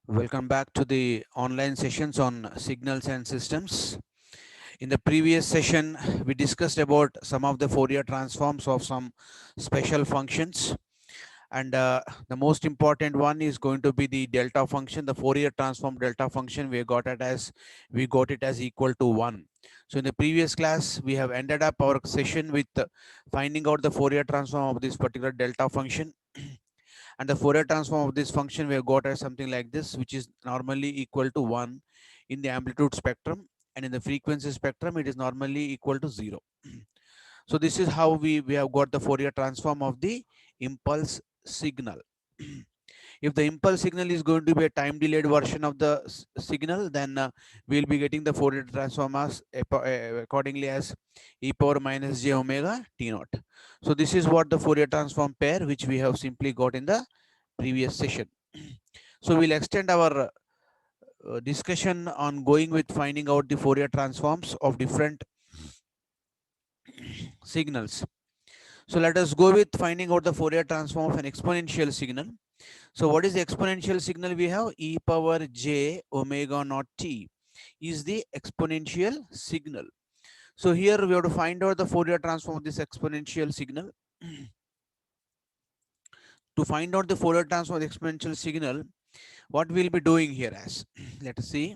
Welcome back to the online sessions on signals and systems. In the previous session, we discussed about some of the Fourier transforms of some special functions. And the most important one is going to be the delta function, the Fourier transform delta function. We got it as equal to 1. So in the previous class, we have ended up our session with finding out the Fourier transform of this particular delta function. And the Fourier transform of this function we have got as something like this, which is normally equal to 1 in the amplitude spectrum, and in the frequency spectrum it is normally equal to 0. So this is how we have got the Fourier transform of the impulse signal. If the impulse signal is going to be a time delayed version of the signal, then we'll be getting the Fourier transform as accordingly as e power minus j omega t naught. So this is what the Fourier transform pair which we have simply got in the previous session. So we'll extend our discussion on going with finding out the Fourier transforms of different signals. So let us go with finding out the Fourier transform of an exponential signal. So what is the exponential signal we have? E power j omega naught t is the exponential signal. So here we have to find out the Fourier transform of this exponential signal. To find out the Fourier transform of the exponential signal, what we'll be doing here as, let us see.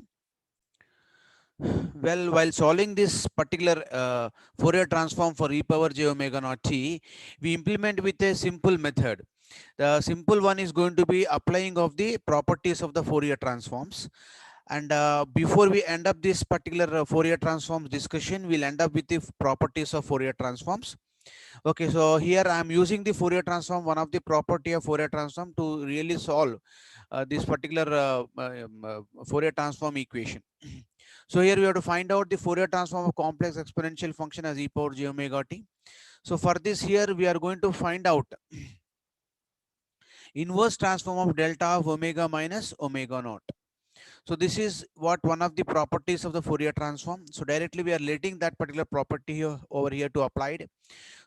Well, while solving this particular Fourier transform for e power j omega naught t, we implement with a simple method. The simple one is going to be applying of the properties of the Fourier transforms. And before we end up this particular Fourier transforms discussion, we'll end up with the properties of Fourier transforms. Okay, so here I am using the Fourier transform, one of the property of Fourier transform to really solve this particular Fourier transform equation. So here we have to find out the Fourier transform of complex exponential function as e power j omega t. So for this here we are going to find out inverse transform of delta of omega minus omega naught. So this is what one of the properties of the Fourier transform. So directly we are letting that particular property here, over here to applied,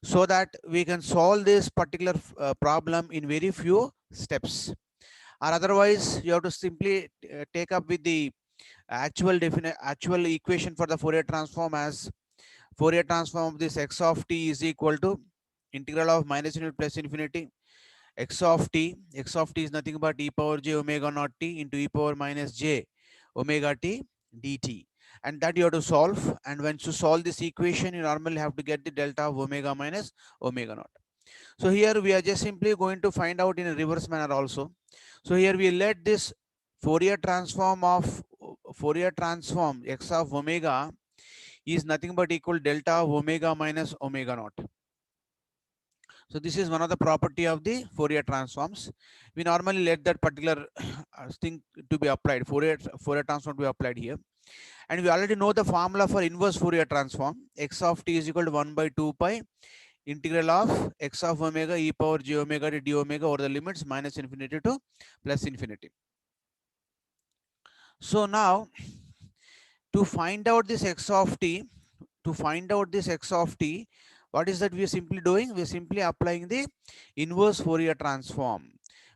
so that we can solve this particular problem in very few steps. Or otherwise you have to simply take up with the actual equation for the Fourier transform as Fourier transform of this x of t is equal to integral of minus infinity plus infinity x of t is nothing but e power j omega naught t into e power minus j omega t dt, and that you have to solve. And once you solve this equation, you normally have to get the delta of omega minus omega naught. So here we are just simply going to find out in a reverse manner also. So here we let this Fourier transform of Fourier transform x of omega is nothing but equal delta of omega minus omega naught. So this is one of the property of the Fourier transforms. We normally let that particular thing to be applied, Fourier transform to be applied here. And we already know the formula for inverse Fourier transform. X of t is equal to 1 by 2 pi integral of x of omega e power j omega to d omega over the limits minus infinity to plus infinity. So now to find out this x of t, what is that we are simply doing? We are simply applying the inverse Fourier transform.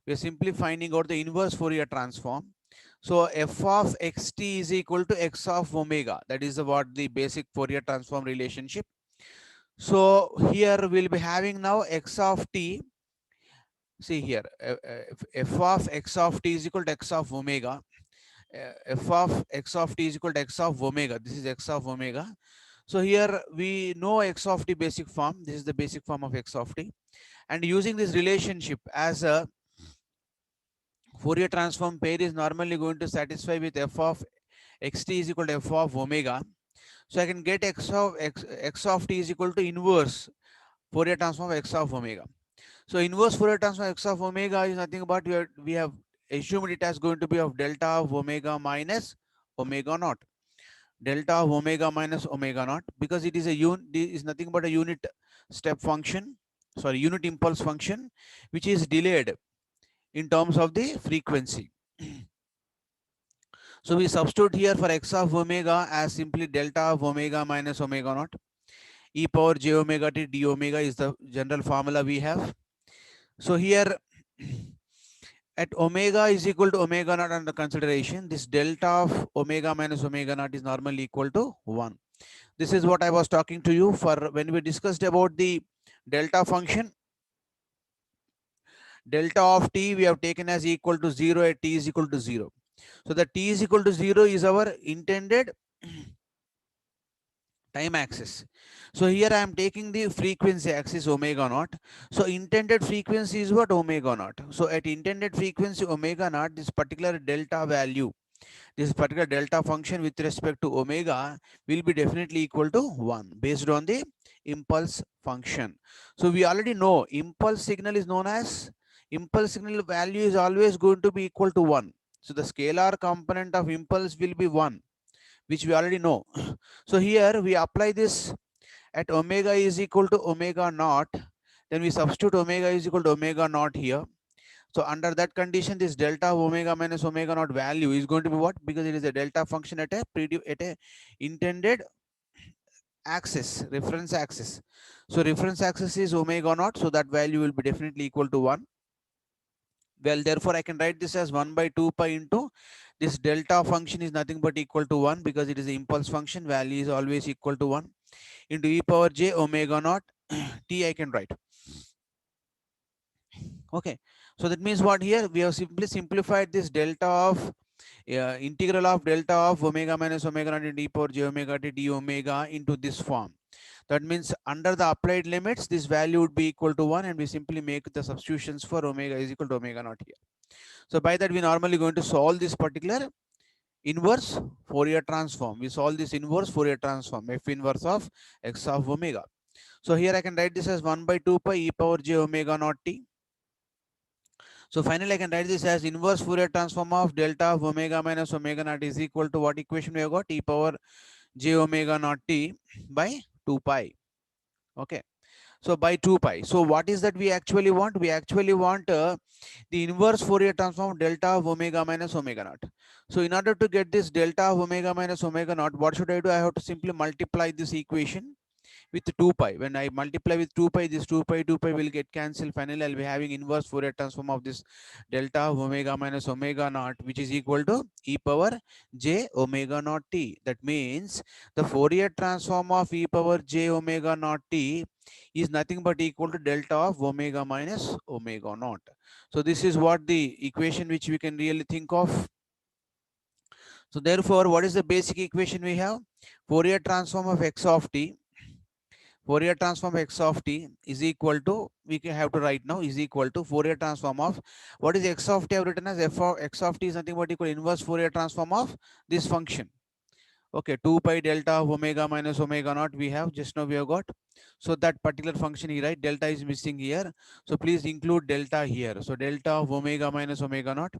We are simply finding out the inverse Fourier transform. So f of xt is equal to x of omega. That is what the basic Fourier transform relationship. So here we'll be having now x of t. See here, f of x of t is equal to x of omega. F of x of t is equal to x of omega. This is x of omega. So here we know x of t basic form. This is the basic form of x of t. And using this relationship as a Fourier transform pair is normally going to satisfy with f of xt is equal to f of omega. So I can get x of t is equal to inverse Fourier transform of x of omega. So inverse Fourier transform x of omega is nothing but we have assumed it as going to be of delta of omega minus omega naught. Delta of omega minus omega naught, because it is nothing but a unit step function, sorry, unit impulse function, which is delayed in terms of the frequency. So we substitute here for x of omega as simply delta of omega minus omega naught. E power j omega t d omega is the general formula we have. So here at omega is equal to omega naught under consideration, this delta of omega minus omega naught is normally equal to 1. This is what I was talking to you for when we discussed about the delta function. Delta of t we have taken as equal to 0 at t is equal to 0. So the t is equal to 0 is our intended time axis. So here I am taking the frequency axis omega naught. So intended frequency is what? Omega naught. So at intended frequency omega naught, this particular delta value, this particular delta function with respect to omega will be definitely equal to 1 based on the impulse function. So we already know impulse signal is known as, impulse signal value is always going to be equal to 1. So the scalar component of impulse will be 1, which we already know. So here we apply this at omega is equal to omega naught, then we substitute omega is equal to omega naught here. So under that condition, this delta of omega minus omega naught value is going to be what? Because it is a delta function at a intended axis, reference axis. So reference axis is omega naught, so that value will be definitely equal to 1. Well, therefore I can write this as 1 by 2 pi into this delta function is nothing but equal to 1 because it is the impulse function, value is always equal to 1 into e power j omega naught t I can write. Okay, so that means what, here we have simply simplified this delta of integral of delta of omega minus omega naught into e power j omega t d omega into this form. That means under the applied limits, this value would be equal to 1 and we simply make the substitutions for omega is equal to omega naught here. So by that we normally going to solve this particular inverse Fourier transform. We solve this inverse Fourier transform, f inverse of x of omega. So here I can write this as 1 by 2 pi e power j omega naught t. So finally I can write this as inverse Fourier transform of delta of omega minus omega naught is equal to what equation we have got? E power j omega naught t by 2 pi. Okay. So by 2 pi. So what is that we actually want? We actually want the inverse Fourier transform of delta of omega minus omega naught. So in order to get this delta of omega minus omega naught, what should I do? I have to simply multiply this equation with 2 pi. When I multiply with 2 pi, this 2 pi will get cancelled. Finally, I'll be having inverse Fourier transform of this delta of omega minus omega naught, which is equal to e power j omega naught t. That means the Fourier transform of e power j omega naught t is nothing but equal to delta of omega minus omega naught. So this is what the equation which we can really think of. So therefore, what is the basic equation we have? Fourier transform of x of t, Fourier transform x of t is equal to, we can have to write now, is equal to Fourier transform of, what is x of t? I have written as f of x of t is nothing but equal inverse Fourier transform of this function. Okay, 2 pi delta of omega minus omega naught we have, just now we have got. So that particular function here, right, delta is missing here. So please include delta here. So delta of omega minus omega naught.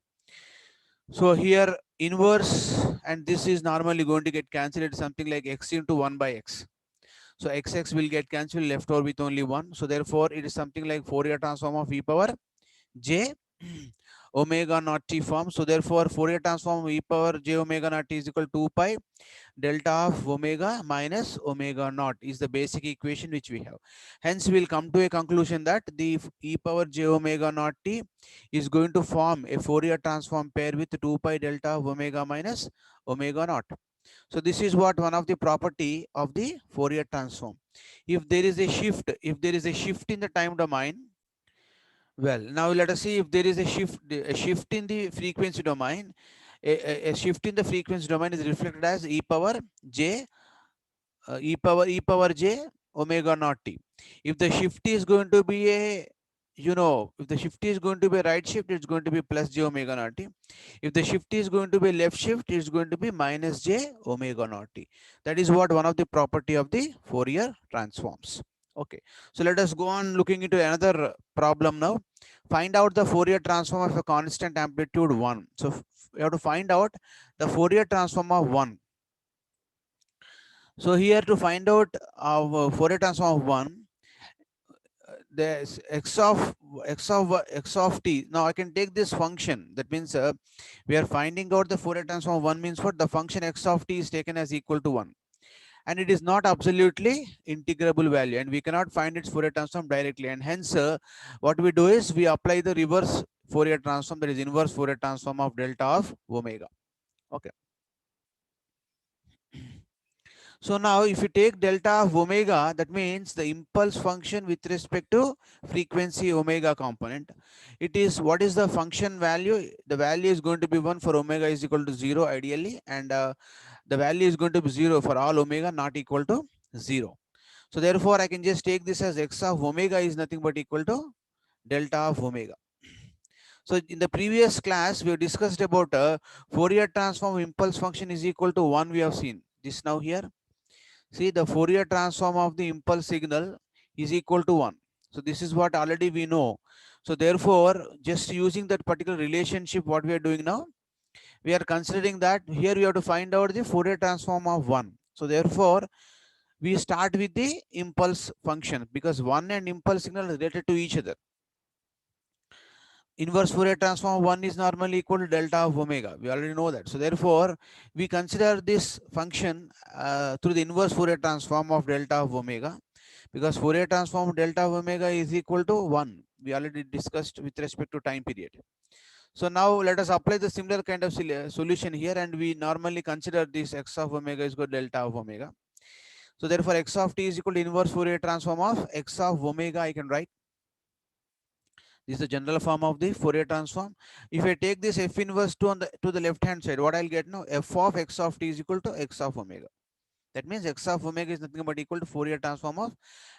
So here inverse and this is normally going to get cancelled at something like x into 1 by x. So xx will get cancelled, left over with only 1. So therefore it is something like Fourier transform of e power j omega naught t form. So therefore Fourier transform of e power j omega naught t is equal to 2 pi delta of omega minus omega naught is the basic equation which we have. Hence we will come to a conclusion that the e power j omega naught t is going to form a Fourier transform pair with 2 pi delta of omega minus omega naught. So this is what one of the property of the Fourier transform. If there is a shift, in the time domain, well, now let us see if there is a shift in the frequency domain. A shift in the frequency domain is reflected as e power j e power j omega naught t. If the shift is going to be a, if the shift is going to be a right shift, it's going to be plus j omega naught t. If the shift is going to be left shift, it's going to be minus j omega naught t. That is what one of the property of the Fourier transforms. Okay, so let us go on looking into another problem now. Find out the Fourier transform of a constant amplitude 1. So we have to find out the Fourier transform of 1. So here to find out Fourier transform of 1, there's x of t. Now I can take this function. That means we are finding out the Fourier transform of 1 means what? The function x of t is taken as equal to 1. And it is not absolutely integrable value. And we cannot find its Fourier transform directly. And hence what we do is we apply the reverse Fourier transform, that is inverse Fourier transform of delta of omega. Okay. So now if you take delta of omega, that means the impulse function with respect to frequency omega component. It is, what is the function value? The value is going to be 1 for omega is equal to 0 ideally, and the value is going to be 0 for all omega not equal to 0. So therefore I can just take this as x of omega is nothing but equal to delta of omega. So in the previous class we have discussed about Fourier transform impulse function is equal to 1. We have seen this now here. See, the Fourier transform of the impulse signal is equal to 1. So this is what already we know. So therefore, just using that particular relationship, what we are doing now, we are considering that here we have to find out the Fourier transform of 1. So therefore, we start with the impulse function because 1 and impulse signal are related to each other. Inverse Fourier transform of 1 is normally equal to delta of omega. We already know that. So therefore, we consider this function through the inverse Fourier transform of delta of omega, because Fourier transform of delta of omega is equal to 1. We already discussed with respect to time period. So now let us apply the similar kind of solution here, and we normally consider this x of omega is equal to delta of omega. So therefore, x of t is equal to inverse Fourier transform of x of omega. I can write. This is the general form of the Fourier transform. If I take this f inverse to the left hand side, what I'll get now? F of x of t is equal to x of omega. That means x of omega is nothing but equal to Fourier transform of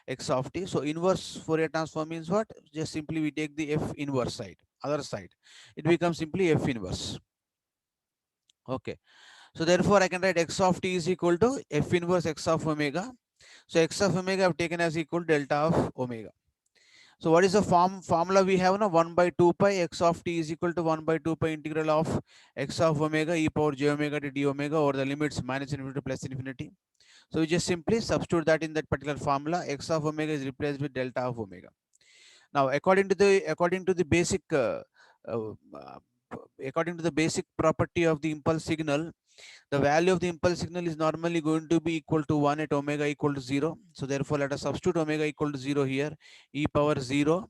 x of t. So inverse Fourier transform means what? Just simply we take the f inverse side, other side. It becomes simply f inverse. Okay. So therefore I can write x of t is equal to f inverse x of omega. So x of omega I have taken as equal to delta of omega. So what is the formula we have now? 1 by 2 pi x of t is equal to 1 by 2 pi integral of x of omega e power j omega to d omega over the limits minus infinity to plus infinity. So we just simply substitute that in that particular formula. X of omega is replaced with delta of omega. Now according to the basic uh, according to the basic property of the impulse signal, the value of the impulse signal is normally going to be equal to 1 at omega equal to 0. So therefore let us substitute omega equal to 0 here. E power 0,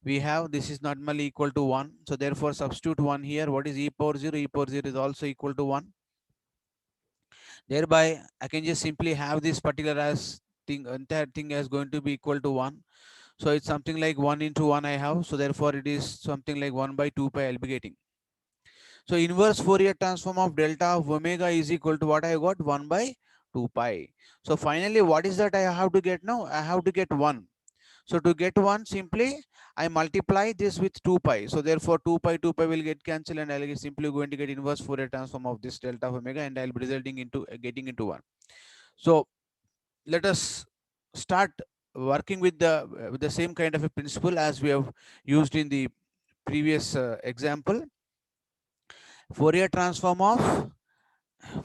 we have this is normally equal to 1. So therefore substitute 1 here. What is e power 0? E power 0 is also equal to 1. Thereby I can just simply have this particular as thing, entire thing as going to be equal to 1. So it's something like 1 into 1 I have. So therefore it is something like 1 by 2 pi I'll be getting. So inverse Fourier transform of delta of omega is equal to what I got? 1 by 2 pi. So finally, what is that I have to get now? I have to get 1. So to get 1, simply I multiply this with 2 pi. So therefore 2 pi will get cancelled, and I'll simply going to get inverse Fourier transform of this delta of omega, and I'll be resulting into getting into 1. So let us start working with the same kind of a principle as we have used in the previous example. Fourier transform of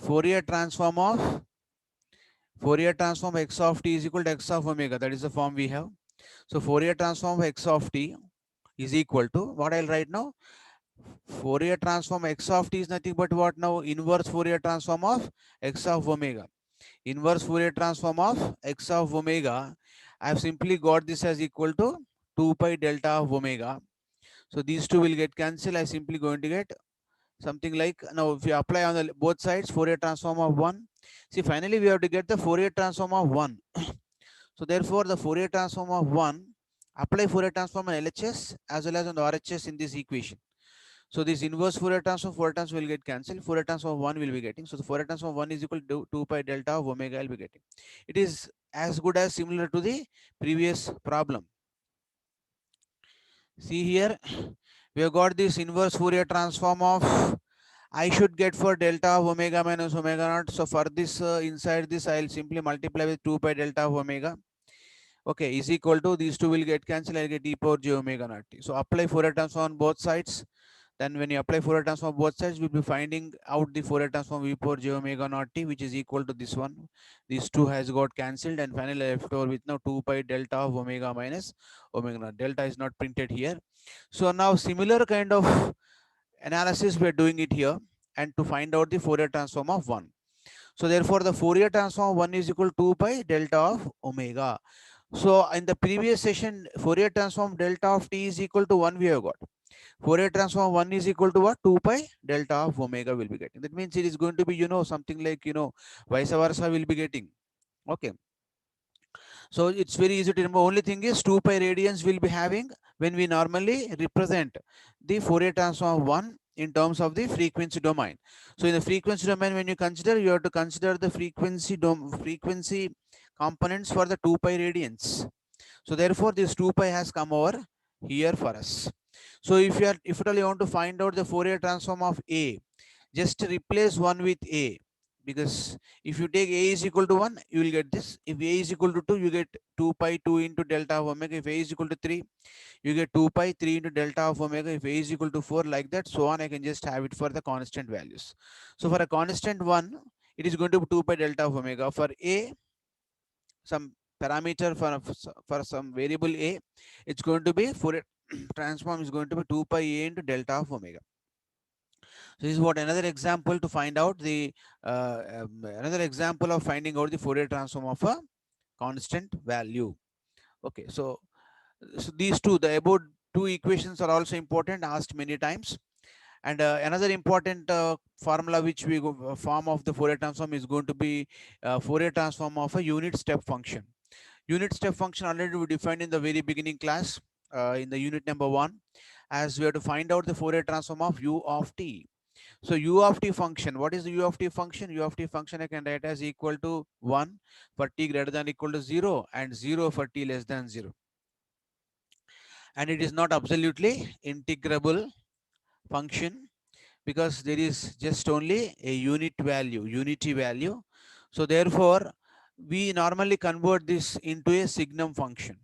Fourier transform of Fourier transform x of t is equal to x of omega. That is the form we have. So Fourier transform of x of t is equal to what I'll write now. Fourier transform x of t is nothing but what now? Inverse Fourier transform of x of omega. Inverse Fourier transform of x of omega. I have simply got this as equal to 2 pi delta of omega. So these two will get cancelled. I simply going to get something like, now if you apply on the both sides Fourier transform of 1, see finally we have to get the Fourier transform of 1. So therefore the Fourier transform of 1, apply Fourier transform on LHS as well as on the RHS in this equation. So this inverse Fourier transform will get cancelled. Fourier transform of 1 will be getting. So the Fourier transform of 1 is equal to 2 pi delta of omega I'll be getting. It is as good as similar to the previous problem. See here, we have got this inverse Fourier transform of I should get for delta of omega minus omega naught. So for this inside this I'll simply multiply with 2 pi delta of omega. Okay, is equal to these two will get cancelled. I'll get e power j omega naught t. So apply Fourier transform on both sides. Then when you apply Fourier transform on both sides, we'll be finding out the Fourier transform e power j omega naught t, which is equal to this one. These two has got cancelled, and finally left over with now 2 pi delta of omega minus omega naught. Delta is not printed here. So now similar kind of analysis we are doing it here, and to find out the Fourier transform of 1. So therefore the Fourier transform of 1 is equal to 2 pi delta of omega. So in the previous session, Fourier transform delta of t is equal to 1 we have got. Fourier transform 1 is equal to what? 2 pi delta of omega will be getting. That means it is going to be, something like, vice versa will be getting. Okay. So it's very easy to remember. Only thing is 2 pi radians will be having when we normally represent the Fourier transform of 1 in terms of the frequency domain. So in the frequency domain, when you have to consider the frequency components for the 2 pi radians. So therefore this 2 pi has come over here for us. So if at all you want to find out the Fourier transform of A, just replace 1 with A, because if you take A is equal to 1, you will get this. If A is equal to 2, you get 2 pi 2 into delta of omega. If A is equal to 3, you get 2 pi 3 into delta of omega. If A is equal to 4, like that, so on, I can just have it for the constant values. So for a constant 1, it is going to be 2 pi delta of omega. For A, some parameter for some variable A, it's going to be Fourier transform is going to be 2 pi A into delta of omega. So this is what another example to find out the another example of finding out the Fourier transform of a constant value. Okay, so these two, the above two equations are also important, asked many times. And another important formula which we go, form of the Fourier transform is going to be Fourier transform of a unit step function. Unit step function already we defined in the very beginning class in the unit number 1, as we have to find out the Fourier transform of u of t. So u of t function, what is the u of t function? U of t function I can write as equal to 1 for t greater than equal to 0 and 0 for t less than 0. And it is not absolutely integrable function because there is just only a unity value. So therefore, we normally convert this into a signum function.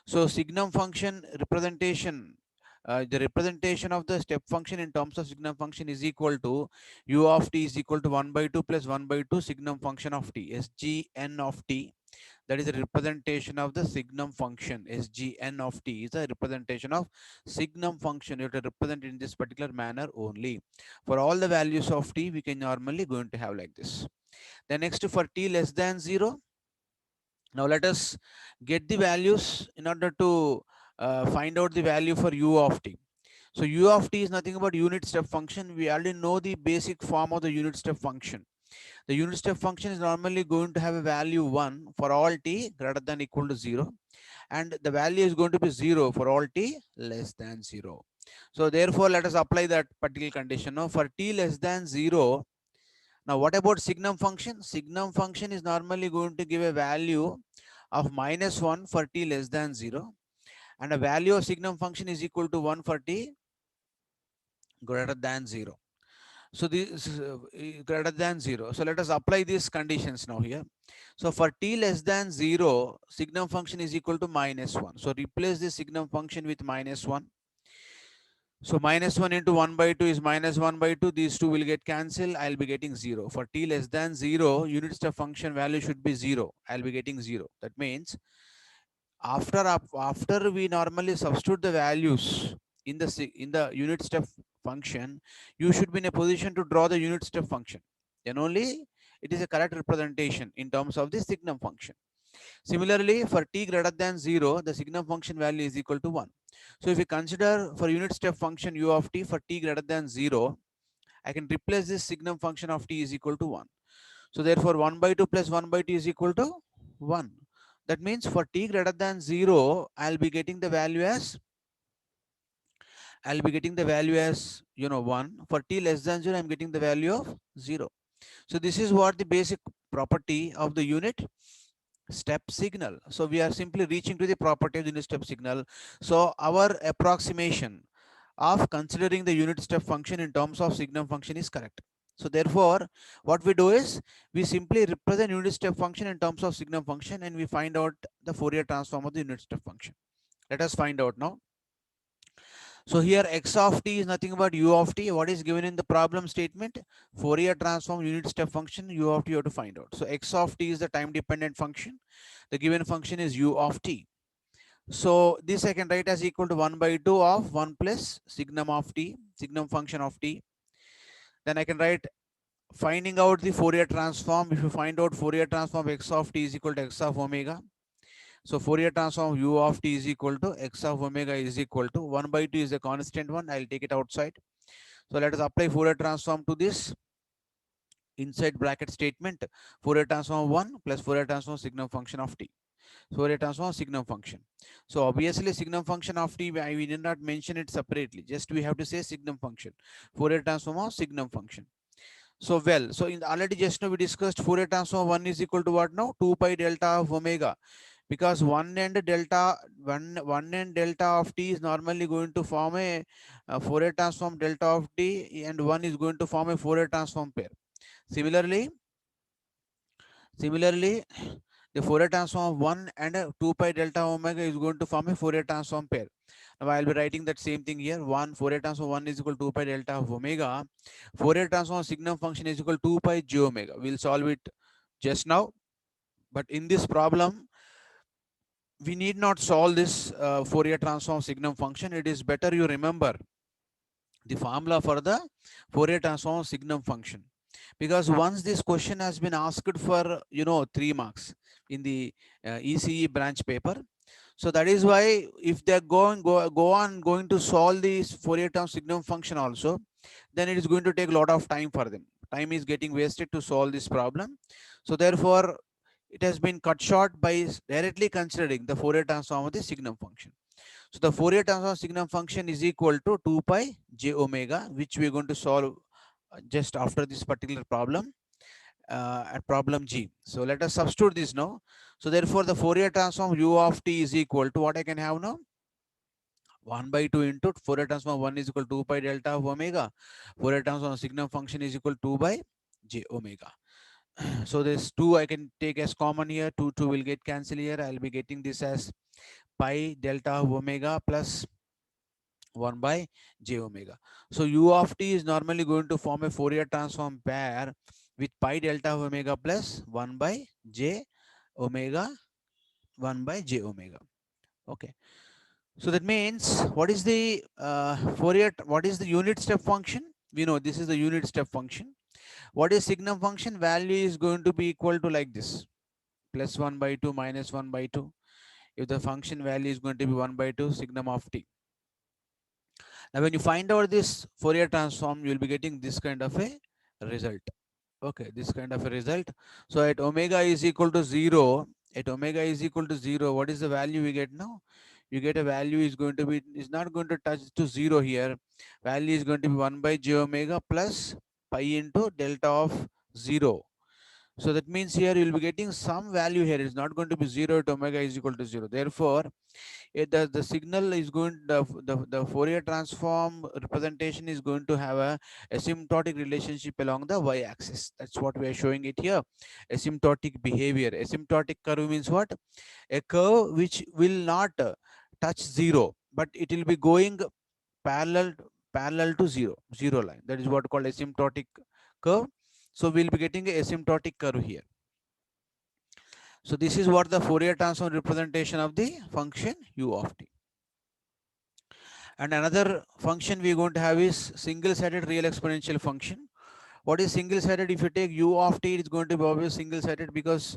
So signum function representation, the representation of the step function in terms of signum function is equal to u of t is equal to 1 by 2 plus 1 by 2 signum function of t, sgn of t. That is a representation of the signum function. Sgn of t is a representation of signum function. You have to represent in this particular manner only. For all the values of t, we can normally going to have like this. Then next, for t less than 0, now let us get the values in order to find out the value for u of t. So u of t is nothing but unit step function. We already know the basic form of the unit step function. The unit step function is normally going to have a value 1 for all t greater than equal to 0, and the value is going to be 0 for all t less than 0. So therefore, let us apply that particular condition. Now for t less than 0, now what about signum function? Signum function is normally going to give a value of -1 for t less than 0, and a value of signum function is equal to 1 for t greater than 0. So this is greater than 0. So let us apply these conditions now here. So for t less than 0, signum function is equal to -1. So replace the signum function with -1. So -1 into 1 by 2 is -1 by 2. These two will get cancelled. I'll be getting 0. For t less than 0, unit step function value should be 0. I'll be getting 0. That means after we normally substitute the values in the unit step function, you should be in a position to draw the unit step function. Then only it is a correct representation in terms of the signum function. Similarly, for t greater than 0, the signum function value is equal to 1. So if we consider for unit step function u of t for t greater than 0, I can replace this signum function of t is equal to 1. So therefore 1 by 2 plus 1 by 2 is equal to 1. That means for t greater than 0, I'll be getting the value as 1. For t less than 0, I'm getting the value of 0. So this is what the basic property of the unit step signal. So we are simply reaching to the property of the unit step signal. So our approximation of considering the unit step function in terms of signum function is correct. So therefore, what we do is we simply represent unit step function in terms of signum function, and we find out the Fourier transform of the unit step function. Let us find out now. So here x of t is nothing but u of t. What is given in the problem statement? Fourier transform unit step function u of t you have to find out. So x of t is the time dependent function. The given function is u of t. So this I can write as equal to 1 by 2 of 1 plus signum of t, signum function of t. Then I can write finding out the Fourier transform. If you find out Fourier transform of x of t is equal to x of omega, So Fourier transform u of t is equal to x of omega is equal to 1 by 2 is a constant one. I'll take it outside. So let us apply Fourier transform to this inside bracket statement. Fourier transform 1 plus Fourier transform signum function of t. Fourier transform signum function. So obviously signum function of t, we did not mention it separately. Just we have to say signum function. Fourier transform of signum function. So well, so in already just now we discussed Fourier transform 1 is equal to what now? 2 pi delta of omega, because 1 and delta 1 and delta of t is normally going to form a Fourier transform delta of t, and 1 is going to form a Fourier transform pair. Similarly, the Fourier transform of 1 and 2 pi delta omega is going to form a Fourier transform pair. Now I'll be writing that same thing here. 1 Fourier transform 1 is equal to 2 pi delta of omega. Fourier transform signum function is equal to 2 pi j omega. We'll solve it just now. But in this problem, we need not solve this Fourier transform signum function. It is better you remember the formula for the Fourier transform signum function, because once this question has been asked for 3 marks in the ECE branch paper. So that is why if they're go on going to solve this Fourier transform signum function also, then it is going to take a lot of time for them. Time is getting wasted to solve this problem. So therefore it has been cut short by directly considering the Fourier transform of the signum function. So the Fourier transform signum function is equal to 2 pi j omega, which we are going to solve just after this particular problem at problem G. So let us substitute this now. So therefore the Fourier transform u of t is equal to what I can have now? 1 by 2 into Fourier transform 1 is equal to 2 pi delta of omega. Fourier transform signum function is equal to 2 by j omega. So this 2 I can take as common here. 2 will get cancelled here. I'll be getting this as pi delta of omega plus 1 by j omega. So u of t is normally going to form a Fourier transform pair with pi delta of omega plus 1 by j omega, 1 by j omega. Okay. So that means what is the what is the unit step function? We know this is the unit step function. What is signum function? Value is going to be equal to like this, plus 1 by 2 minus 1 by 2. If the function value is going to be 1 by 2 signum of t. Now when you find out this Fourier transform, you will be getting this kind of a result. Okay, this kind of a result. So at omega is equal to 0, what is the value we get now? You get a value is going to be, is not going to touch to 0 here. Value is going to be 1 by j omega plus pi into delta of 0. So that means here you will be getting some value here. It's not going to be 0 at omega is equal to 0. Therefore, the signal is going, the Fourier transform representation is going to have a asymptotic relationship along the y-axis. That's what we are showing it here. Asymptotic behavior. Asymptotic curve means what? A curve which will not touch 0, but it will be going parallel to 0 line. That is what called asymptotic curve. So we'll be getting a asymptotic curve here. So this is what the Fourier transform representation of the function u of t. And another function we're going to have is single-sided real exponential function. What is single-sided? If you take u of t, it's going to be always single-sided, because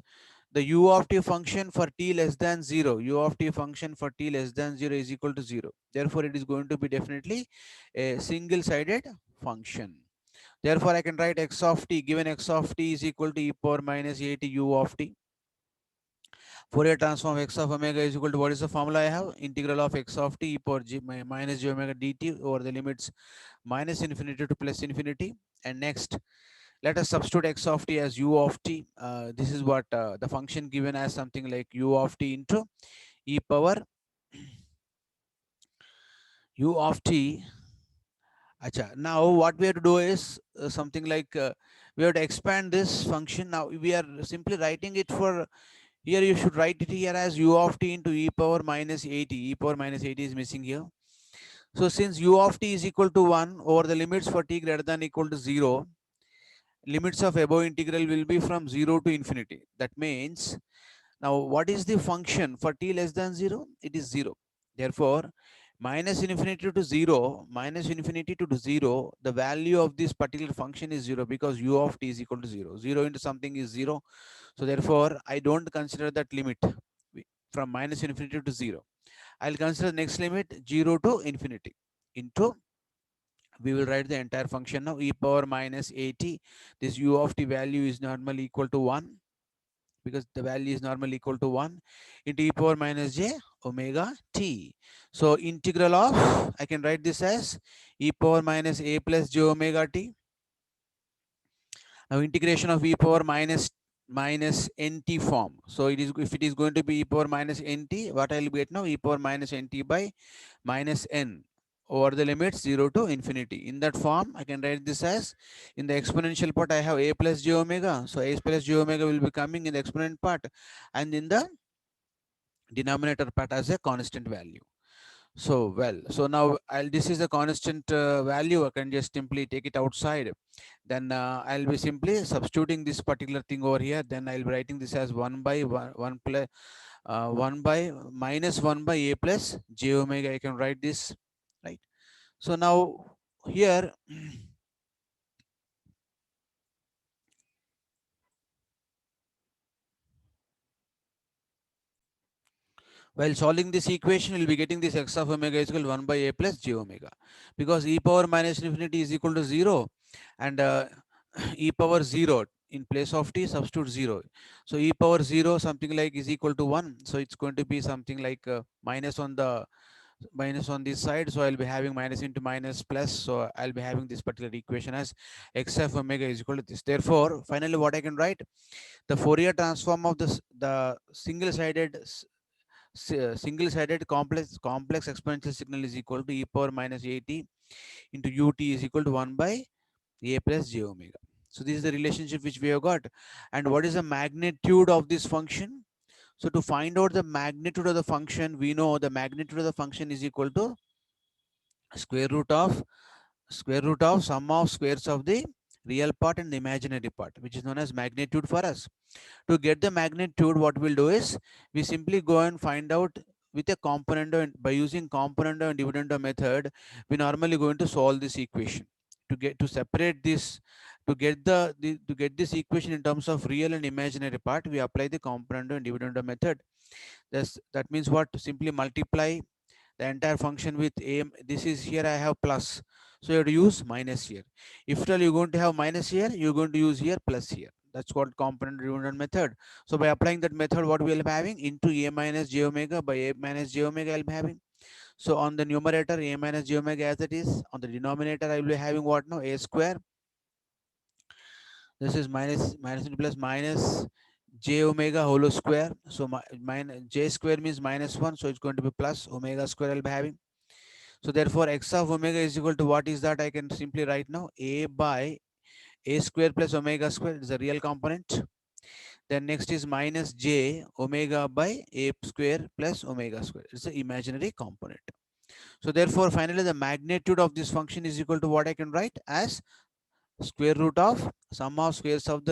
the u of t function for t less than 0, u of t function for t less than 0 is equal to 0. Therefore, it is going to be definitely a single-sided function. Therefore, I can write x of t, given x of t is equal to e power minus a t u of t. Fourier transform x of omega is equal to, what is the formula I have? Integral of x of t e power j minus j omega dt over the limits minus infinity to plus infinity. And next, let us substitute x of t as u of t. This is what the function given as something like u of t into e power u of t. Acha. Now what we have to do is something like we have to expand this function. Now we are simply writing it for, here you should write it here as u of t into e power minus 80. E power minus 80 is missing here. So since u of t is equal to 1 over the limits for t greater than equal to 0, limits of above integral will be from 0 to infinity. That means, now what is the function for t less than 0? It is 0. Therefore, minus infinity to 0, the value of this particular function is 0, because u of t is equal to 0. 0 into something is 0. So therefore, I don't consider that limit. from minus infinity to 0. I'll consider next limit 0 to infinity into, we will write the entire function now, e power minus at. This u of t value is normally equal to 1, because the value is normally equal to 1, into e power minus j omega t. So integral of, I can write this as e power minus a plus j omega t. Now integration of e power minus nt form. So it is, if it is going to be e power minus nt, what I will get now, e power minus nt by minus n over the limits 0 to infinity. In that form, I can write this as, in the exponential part, I have a plus j omega. So a plus j omega will be coming in the exponent part, and in the denominator part as a constant value. So, well, so now this is a constant value. I can just simply take it outside. Then I'll be simply substituting this particular thing over here. Then I'll be writing this as 1 by 1 plus 1 by minus 1 by a plus j omega. I can write this, right? So now here, while solving this equation, we'll be getting this x of omega is equal to 1 by a plus j omega, because e power minus infinity is equal to 0, and e power 0 in place of t, substitute 0. So e power 0 something like is equal to 1. So it's going to be something like minus on the, minus on this side. So I'll be having minus into minus plus. So I'll be having this particular equation as x of omega is equal to this. Therefore, finally, what I can write, the Fourier transform of this, the single-sided complex exponential signal is equal to e power minus at into ut is equal to 1 by a plus j omega. So this is the relationship which we have got. And what is the magnitude of this function? So to find out the magnitude of the function, we know the magnitude of the function is equal to square root of sum of squares of the real part and the imaginary part, which is known as magnitude for us. To get the magnitude, what we'll do is, we simply go and find out with a componendo, and by using componendo and dividendo method, we normally going to solve this equation. To separate this, to get to get this equation in terms of real and imaginary part, we apply the componendo and dividendo method. That means what? Simply multiply the entire function with a. This is, here I have plus, so you have to use minus here. If you're going to have minus here, you're going to use here plus here. That's called component driven method. So by applying that method, what we'll be having, into a minus j omega by a minus j omega I'll be having. So on the numerator, a minus j omega as it is. On the denominator, I will be having what now? A square. This is minus into plus minus j omega whole square. So minus j square means minus 1. So it's going to be plus omega square I'll be having. So therefore, x of omega is equal to, what is that? I can simply write now, a by a square plus omega square is a real component. Then next is minus j omega by a square plus omega square. It's an imaginary component. So therefore, finally, the magnitude of this function is equal to what I can write as square root of sum of squares of the